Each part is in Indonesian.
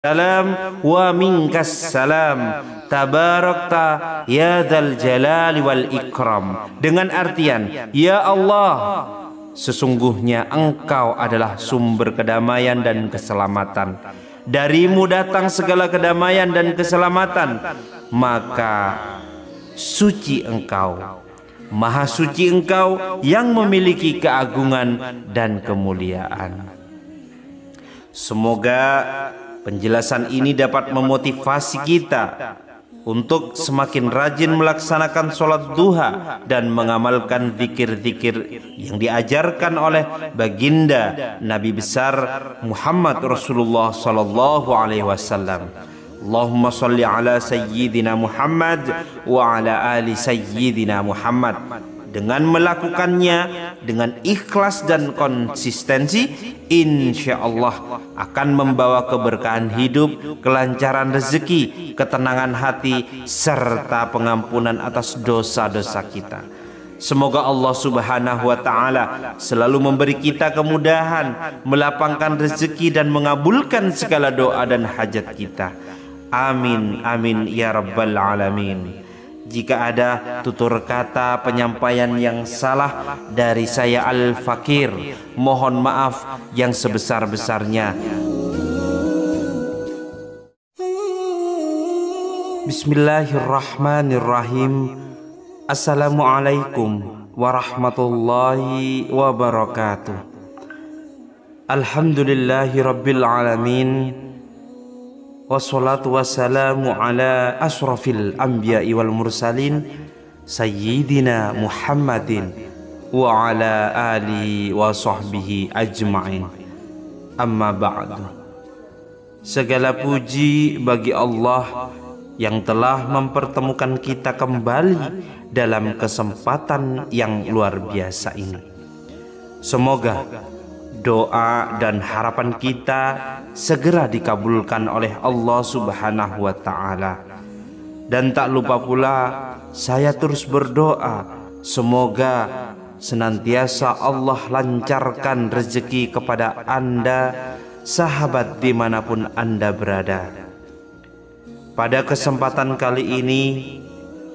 salam wa minkas salam tabarakta ya dzal jalali wal ikram, dengan artian ya Allah, sesungguhnya Engkau adalah sumber kedamaian dan keselamatan, darimu datang segala kedamaian dan keselamatan, maka suci Engkau, maha suci Engkau yang memiliki keagungan dan kemuliaan. Semoga penjelasan ini dapat memotivasi kita untuk semakin rajin melaksanakan sholat duha dan mengamalkan zikir-zikir yang diajarkan oleh baginda Nabi besar Muhammad Rasulullah sallallahu alaihi wasallam. Allahumma sholli ala sayyidina Muhammad wa ala ali sayyidina Muhammad. Dengan melakukannya dengan ikhlas dan konsistensi, insya Allah akan membawa keberkahan hidup, kelancaran rezeki, ketenangan hati, serta pengampunan atas dosa-dosa kita. Semoga Allah Subhanahu wa Ta'ala selalu memberi kita kemudahan, melapangkan rezeki dan mengabulkan segala doa dan hajat kita. Amin, amin ya rabbal alamin. Jika ada tutur kata penyampaian yang salah dari saya Al-Fakir, mohon maaf yang sebesar-besarnya. Bismillahirrahmanirrahim. Assalamualaikum warahmatullahi wabarakatuh. Alhamdulillahi rabbil alamin. Wassalatu wassalamu ala ashrafil anbiya'i wal mursalin Sayyidina Muhammadin wa ala alihi wa sahbihi ajma'in. Amma ba'du. Segala puji bagi Allah yang telah mempertemukan kita kembali dalam kesempatan yang luar biasa ini. Semoga doa dan harapan kita segera dikabulkan oleh Allah Subhanahu wa Ta'ala. Dan tak lupa pula saya terus berdoa, semoga senantiasa Allah lancarkan rezeki kepada Anda, sahabat dimanapun Anda berada. Pada kesempatan kali ini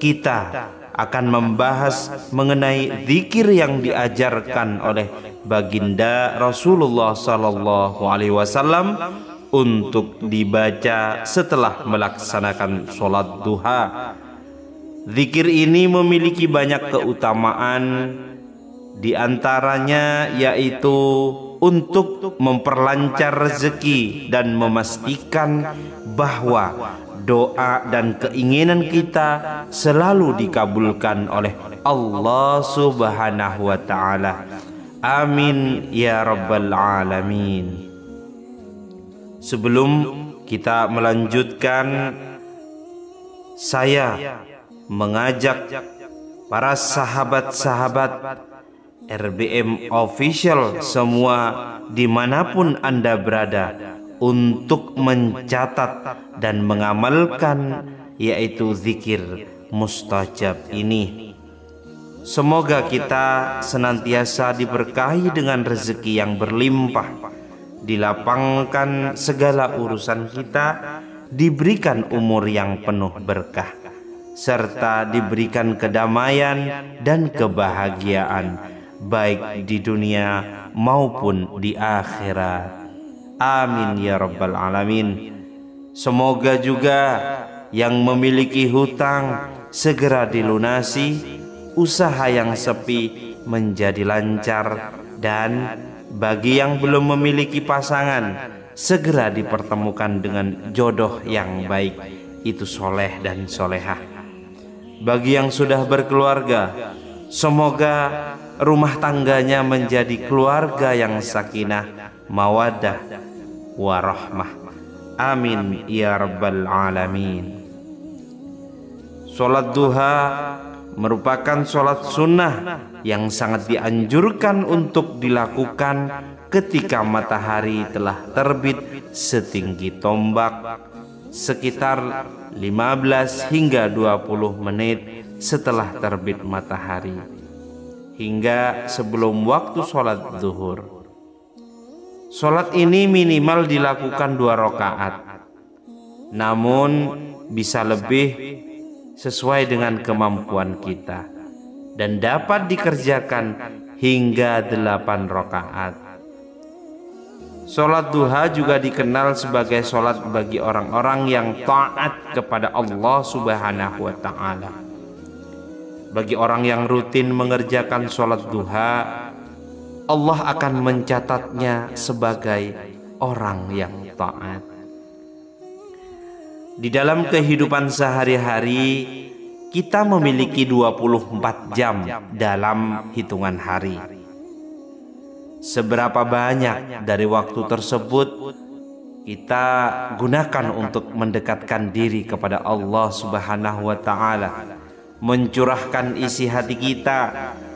kita akan membahas mengenai zikir yang diajarkan oleh baginda Rasulullah sallallahu alaihi wasallam untuk dibaca setelah melaksanakan sholat duha. Zikir ini memiliki banyak keutamaan, di antaranya yaitu untuk memperlancar rezeki dan memastikan bahwa doa dan keinginan kita selalu dikabulkan oleh Allah Subhanahu wa Ta'ala. Amin ya rabbal alamin. Sebelum kita melanjutkan, saya mengajak para sahabat-sahabat RBM Official semua dimanapun Anda berada untuk mencatat dan mengamalkan yaitu zikir mustajab ini. Semoga kita senantiasa diberkahi dengan rezeki yang berlimpah, dilapangkan segala urusan kita, diberikan umur yang penuh berkah, serta diberikan kedamaian dan kebahagiaan baik di dunia maupun di akhirat. Amin ya rabbal alamin. Semoga juga yang memiliki hutang segera dilunasi, usaha yang sepi menjadi lancar, dan bagi yang belum memiliki pasangan segera dipertemukan dengan jodoh yang baik, itu soleh dan solehah. Bagi yang sudah berkeluarga, semoga rumah tangganya menjadi keluarga yang sakinah, mawaddah, warahmah. Amin ya rabbal alamin. Sholat duha merupakan sholat sunnah yang sangat dianjurkan untuk dilakukan ketika matahari telah terbit setinggi tombak, sekitar 15 hingga 20 menit setelah terbit matahari, hingga sebelum waktu sholat zuhur. Sholat ini minimal dilakukan 2 rakaat namun bisa lebih sesuai dengan kemampuan kita dan dapat dikerjakan hingga 8 rakaat. Sholat duha juga dikenal sebagai sholat bagi orang-orang yang taat kepada Allah Subhanahu wa Ta'ala. Bagi orang yang rutin mengerjakan sholat duha, Allah akan mencatatnya sebagai orang yang taat. Di dalam kehidupan sehari-hari, kita memiliki 24 jam dalam hitungan hari. Seberapa banyak dari waktu tersebut kita gunakan untuk mendekatkan diri kepada Allah Subhanahu wa Ta'ala, mencurahkan isi hati kita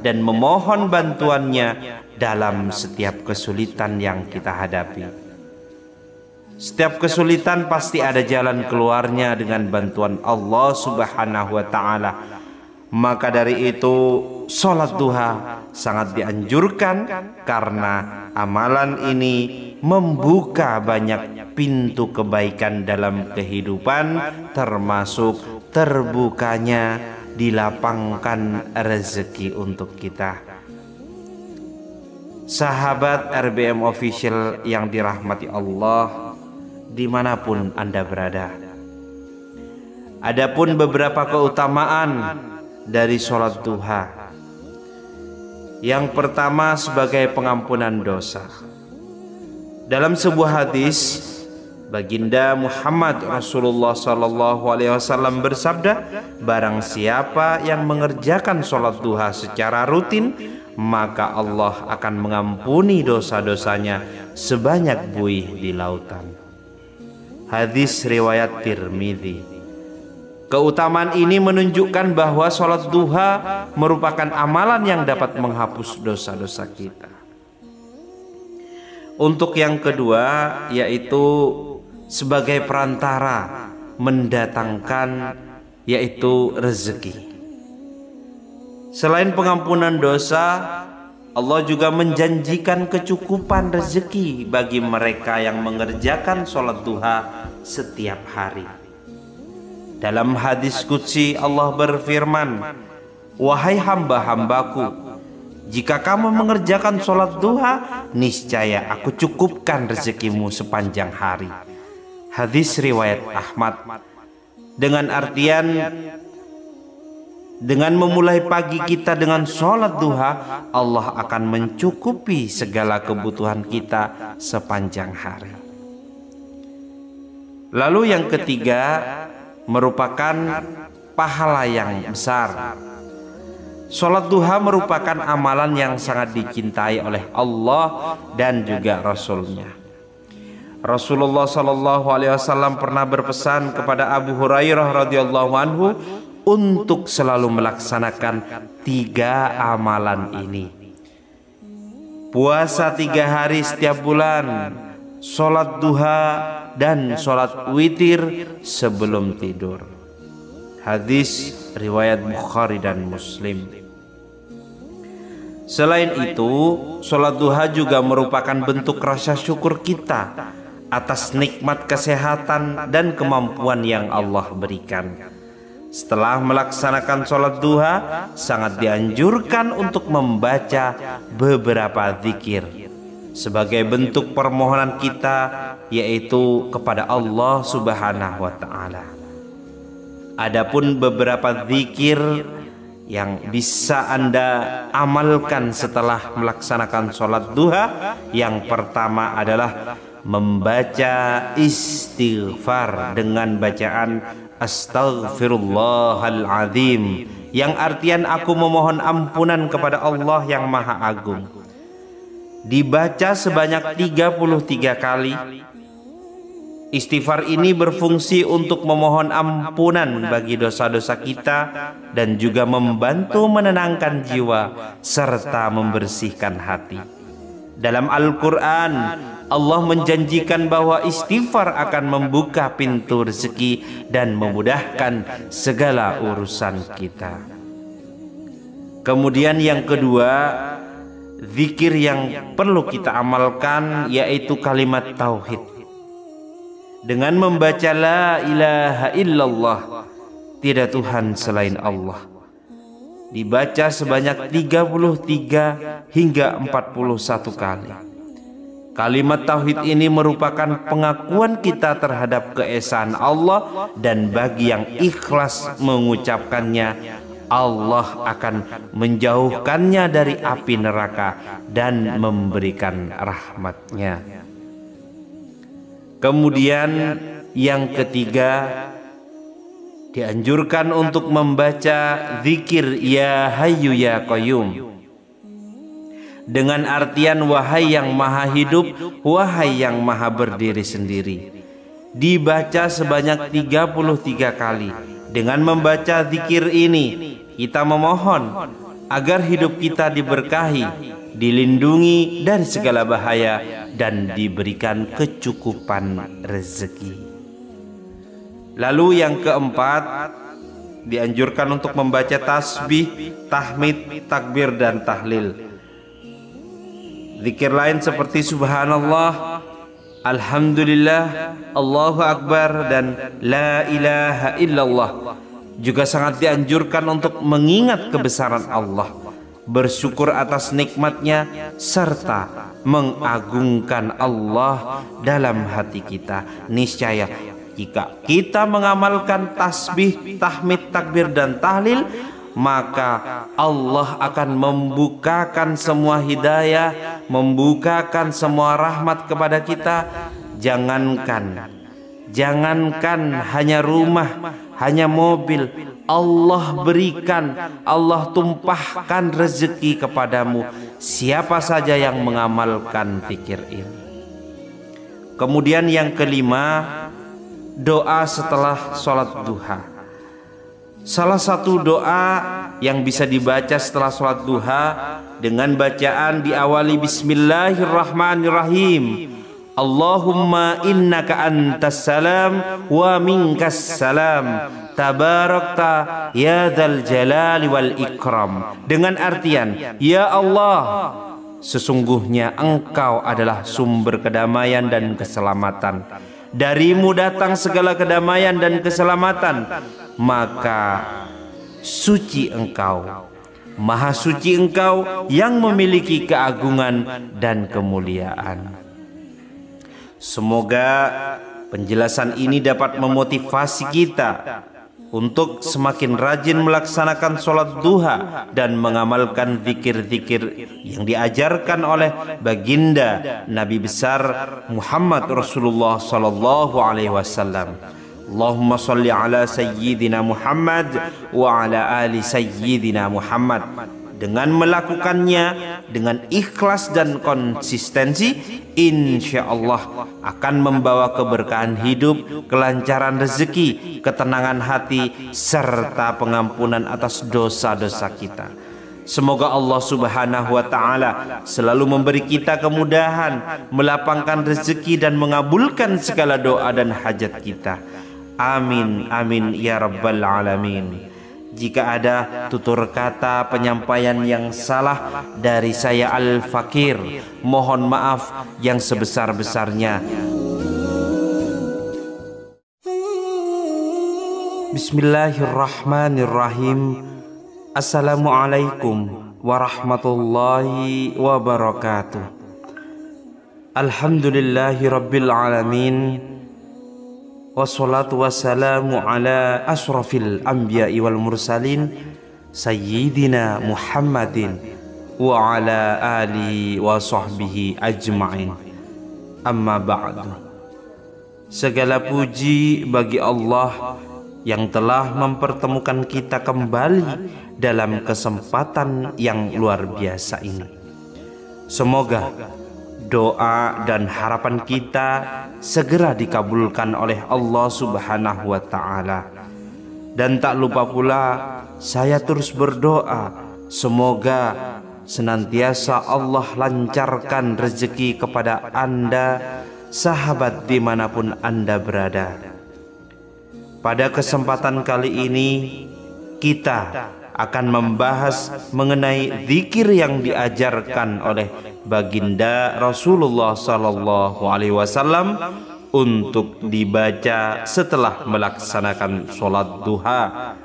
dan memohon bantuannya dalam setiap kesulitan yang kita hadapi. Setiap kesulitan pasti ada jalan keluarnya dengan bantuan Allah Subhanahu wa Ta'ala. Maka dari itu sholat duha sangat dianjurkan karena amalan ini membuka banyak pintu kebaikan dalam kehidupan, termasuk terbukanya dilapangkan rezeki untuk kita. Sahabat RBM Official yang dirahmati Allah, dimanapun Anda berada, adapun beberapa keutamaan dari sholat duha. Yang pertama sebagai pengampunan dosa. Dalam sebuah hadis, Baginda Muhammad Rasulullah SAW bersabda, barang siapa yang mengerjakan sholat duha secara rutin, maka Allah akan mengampuni dosa-dosanya sebanyak buih di lautan. Hadis riwayat Tirmidzi. Keutamaan ini menunjukkan bahwa sholat duha merupakan amalan yang dapat menghapus dosa-dosa kita. Untuk yang kedua, yaitu sebagai perantara mendatangkan yaitu rezeki. Selain pengampunan dosa, Allah juga menjanjikan kecukupan rezeki bagi mereka yang mengerjakan sholat duha setiap hari. Dalam hadis qudsi Allah berfirman, wahai hamba-hambaku, jika kamu mengerjakan sholat duha, niscaya aku cukupkan rezekimu sepanjang hari. Hadis riwayat Ahmad. Dengan artian, dengan memulai pagi kita dengan sholat duha, Allah akan mencukupi segala kebutuhan kita sepanjang hari. Lalu yang ketiga, merupakan pahala yang besar. Sholat duha merupakan amalan yang sangat dicintai oleh Allah dan juga Rasulnya. Rasulullah SAW pernah berpesan kepada Abu Hurairah radhiyallahu anhu untuk selalu melaksanakan 3 amalan ini. Puasa 3 hari setiap bulan, sholat duha, dan sholat witir sebelum tidur. Hadis riwayat Bukhari dan Muslim. Selain itu, sholat duha juga merupakan bentuk rasa syukur kita atas nikmat kesehatan dan kemampuan yang Allah berikan. Setelah melaksanakan sholat duha, sangat dianjurkan untuk membaca beberapa zikir sebagai bentuk permohonan kita, yaitu kepada Allah Subhanahu wa Ta'ala. Adapun beberapa zikir yang bisa Anda amalkan setelah melaksanakan sholat duha, yang pertama adalah membaca istighfar dengan bacaan Astaghfirullahaladzim, yang artian aku memohon ampunan kepada Allah yang Maha Agung. Dibaca sebanyak 33 kali. Istighfar ini berfungsi untuk memohon ampunan bagi dosa-dosa kita dan juga membantu menenangkan jiwa serta membersihkan hati. Dalam Al-Quran, Allah menjanjikan bahwa istighfar akan membuka pintu rezeki dan memudahkan segala urusan kita. Kemudian yang kedua, zikir yang perlu kita amalkan yaitu kalimat tauhid. dengan membaca la ilaha illallah, tidak Tuhan selain Allah, dibaca sebanyak 33 hingga 41 kali. Kalimat tauhid ini merupakan pengakuan kita terhadap keesaan Allah, dan bagi yang ikhlas mengucapkannya, Allah akan menjauhkannya dari api neraka dan memberikan rahmat-Nya. Kemudian yang ketiga, dianjurkan untuk membaca zikir ya hayyu ya qayyum, dengan artian wahai yang maha hidup, wahai yang maha berdiri sendiri. Dibaca sebanyak 33 kali. Dengan membaca zikir ini, kita memohon agar hidup kita diberkahi, dilindungi dari segala bahaya, dan diberikan kecukupan rezeki. Lalu yang keempat, dianjurkan untuk membaca tasbih, tahmid, takbir, dan tahlil. Zikir lain seperti subhanallah, alhamdulillah, Allahu akbar, dan la ilaha illallah juga sangat dianjurkan untuk mengingat kebesaran Allah, bersyukur atas nikmatnya, serta mengagungkan Allah dalam hati kita. Niscaya jika kita mengamalkan tasbih, tahmid, takbir, dan tahlil, maka Allah akan membukakan semua hidayah, membukakan semua rahmat kepada kita. Jangankan hanya rumah, hanya mobil, Allah berikan, Allah tumpahkan rezeki kepadamu siapa saja yang mengamalkan zikir ini. Kemudian yang kelima, doa setelah sholat duha. Salah satu doa yang bisa dibaca setelah sholat duha dengan bacaan diawali bismillahirrahmanirrahim. Allahumma innaka antas salam wa minkas salam, tabarakta ya dzal jalali wal ikram. Dengan artian, ya Allah, sesungguhnya Engkau adalah sumber kedamaian dan keselamatan. Darimu datang segala kedamaian dan keselamatan. Maka suci Engkau, maha suci Engkau yang memiliki keagungan dan kemuliaan. Semoga penjelasan ini dapat memotivasi kita untuk semakin rajin melaksanakan sholat duha dan mengamalkan zikir-zikir yang diajarkan oleh baginda Nabi besar Muhammad Rasulullah sallallahu alaihi wasallam. Allahumma salli ala sayyidina Muhammad wa ala ali sayyidina Muhammad. Dengan melakukannya dengan ikhlas dan konsistensi, insya Allah akan membawa keberkahan hidup, kelancaran rezeki, ketenangan hati, serta pengampunan atas dosa-dosa kita. Semoga Allah Subhanahu wa Ta'ala selalu memberi kita kemudahan, melapangkan rezeki, dan mengabulkan segala doa dan hajat kita. Amin, amin ya rabbal alamin. Jika ada tutur kata penyampaian yang salah dari saya Al-Fakir, mohon maaf yang sebesar-besarnya. Bismillahirrahmanirrahim. Assalamualaikum warahmatullahi wabarakatuh. Alhamdulillahi rabbil alamin. Wassalatu wassalamu ala asrafil anbiya'i wal mursalin Sayyidina Muhammadin wa ala alihi wa sahbihi ajma'in. Amma ba'du. Segala puji bagi Allah yang telah mempertemukan kita kembali dalam kesempatan yang luar biasa ini. Semoga doa dan harapan kita segera dikabulkan oleh Allah Subhanahu wa Ta'ala. Dan tak lupa pula saya terus berdoa, semoga senantiasa Allah lancarkan rezeki kepada Anda, sahabat dimanapun Anda berada. Pada kesempatan kali ini kita akan membahas mengenai zikir yang diajarkan oleh baginda Rasulullah sallallahu alaihi wasallam, untuk dibaca setelah melaksanakan sholat duha.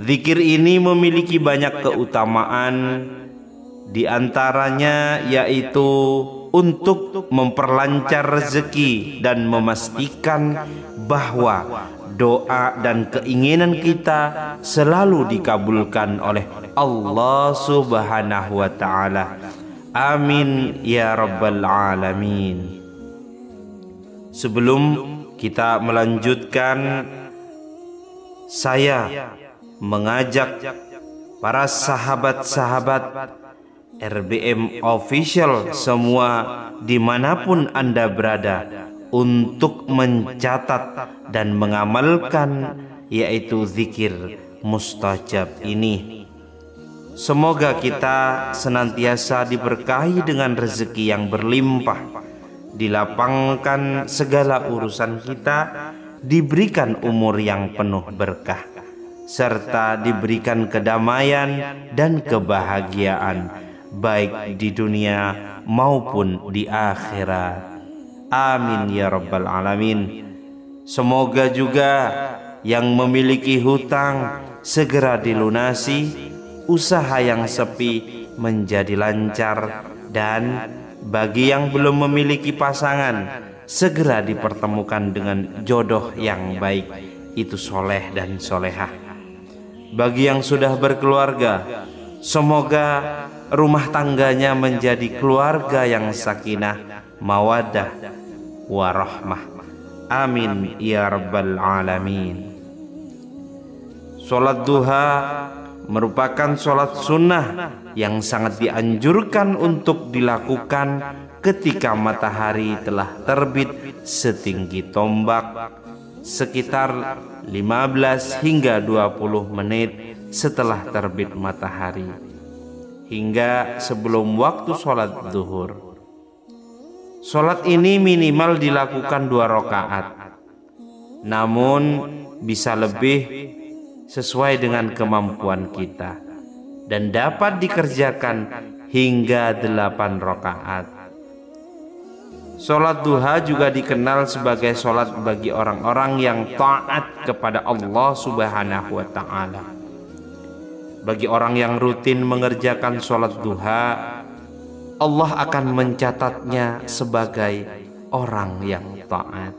Zikir ini memiliki banyak keutamaan, di antaranya yaitu untuk memperlancar rezeki dan memastikan bahwa doa dan keinginan kita selalu dikabulkan oleh Allah Subhanahu wa ta'ala. Amin ya rabbal alamin. Sebelum kita melanjutkan, saya mengajak para sahabat-sahabat RBM Official semua dimanapun Anda berada untuk mencatat dan mengamalkan yaitu zikir mustajab ini. Semoga kita senantiasa diberkahi dengan rezeki yang berlimpah, dilapangkan segala urusan kita, diberikan umur yang penuh berkah, serta diberikan kedamaian dan kebahagiaan baik di dunia maupun di akhirat. Amin ya rabbal alamin. Semoga juga yang memiliki hutang segera dilunasi, usaha yang sepi menjadi lancar, dan bagi yang belum memiliki pasangan segera dipertemukan dengan jodoh yang baik, itu soleh dan solehah. Bagi yang sudah berkeluarga, semoga rumah tangganya menjadi keluarga yang sakinah, mawaddah, warahmah. Amin ya rabbal alamin. Sholat duha merupakan sholat sunnah yang sangat dianjurkan untuk dilakukan ketika matahari telah terbit setinggi tombak, sekitar 15 hingga 20 menit setelah terbit matahari, hingga sebelum waktu sholat zuhur. Sholat ini minimal dilakukan 2 rakaat, namun bisa lebih sesuai dengan kemampuan kita, dan dapat dikerjakan hingga 8 rakaat. Sholat duha juga dikenal sebagai sholat bagi orang-orang yang taat kepada Allah Subhanahu wa ta'ala. Bagi orang yang rutin mengerjakan sholat duha, Allah akan mencatatnya sebagai orang yang taat.